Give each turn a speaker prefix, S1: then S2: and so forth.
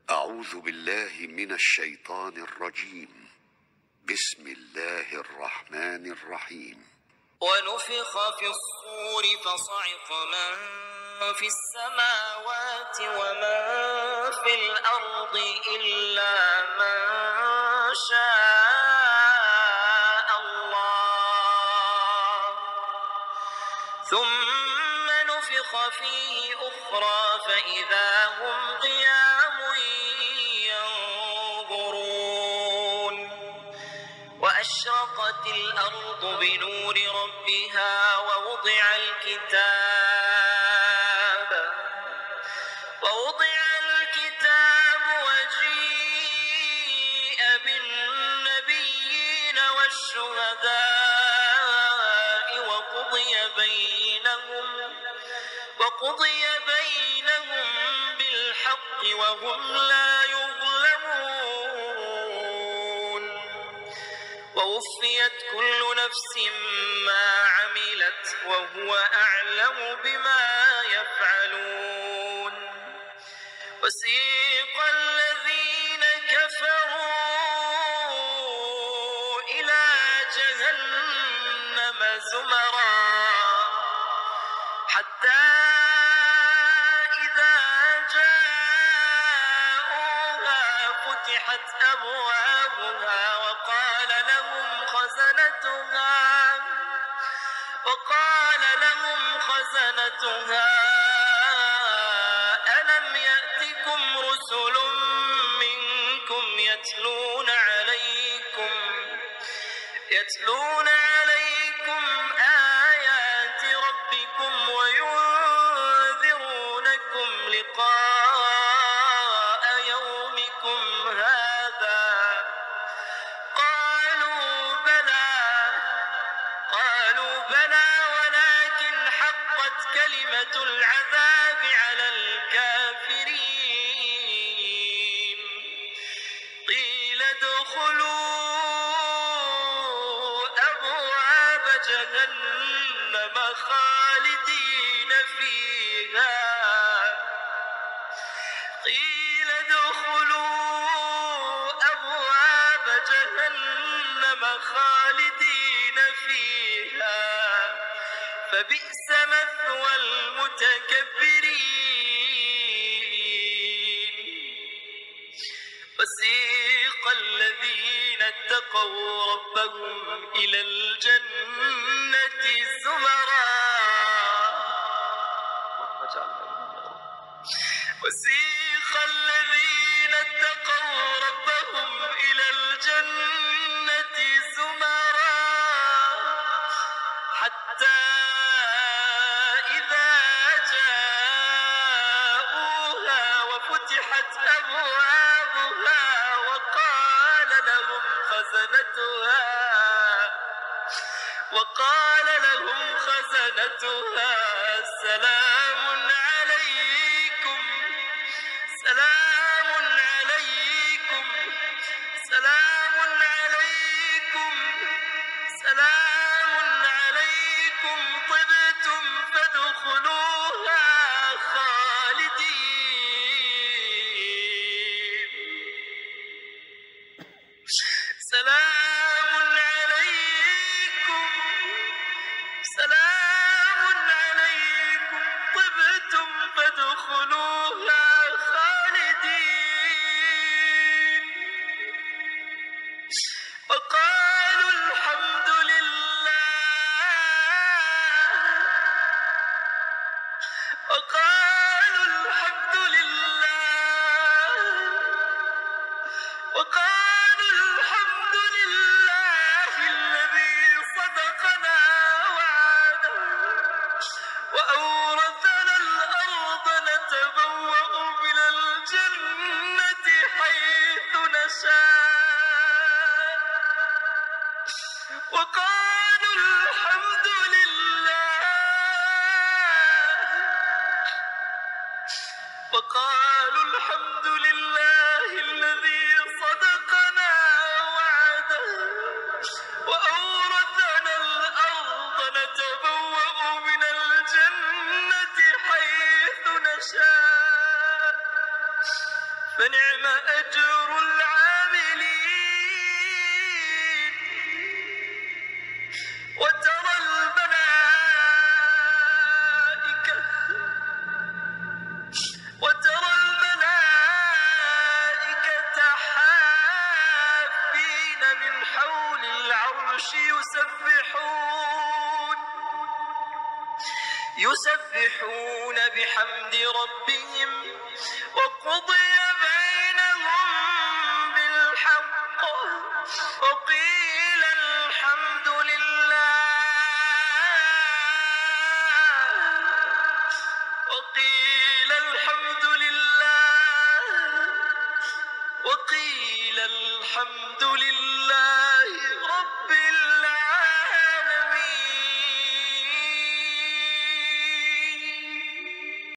S1: أعوذ بالله من الشيطان الرجيم. بسم الله الرحمن الرحيم.
S2: ونفخ في الصور فصعق من في السماوات ومن في الأرض إلا من شاء الله، ثم نفخ فيه أخرى فإذا هم قيام ينظرون. وأشرقت الأرض بنور ربها ووضع الكتاب وجيء بالنبيين والشهداء وقضي بينهم بالحق وهم لا يظلمون. ووفيت كل نفس ما عملت وهو أعلم بما يفعلون. وسيق الذين كفروا إلى جهنم زمرا حتى إذا جاءوها فتحت أبوابها وقال لهم خزنتها ألم يأتكم رسل منكم يتلون عليكم آيات ربكم وينذرونكم لقاء يومكم هذا؟ قالوا بلى ولكن حقت كلمة العذاب على الكافرين. قيل ادخلوا أبواب جهنم خالدين فيها فبئس مثوى المتكبرين. وسيق الذين اتقوا ربهم إلى الجنة زمرا حتى إذا جاءوها وفتحت أبوابها وقال لهم خزنتها سلام عليكم طبتم فادخلوها خالدين. سلام عليكم طبتم فادخلوها خالدين. وقالوا الحمد لله الذي صدقنا وعده وأورثنا الأرض نتبوأ من الجنة حيث نشاء. وقالوا الحمد لله الذي صدقنا وعده وأورثنا الأرض نتبوأ من الجنة حيث نشاء. فنعم أجر العاملين. وترى الملائكة حافين من حول العرش يسبحون بحمد ربهم وقضي بينهم بالحق وقيل الحمد لله رب العالمين.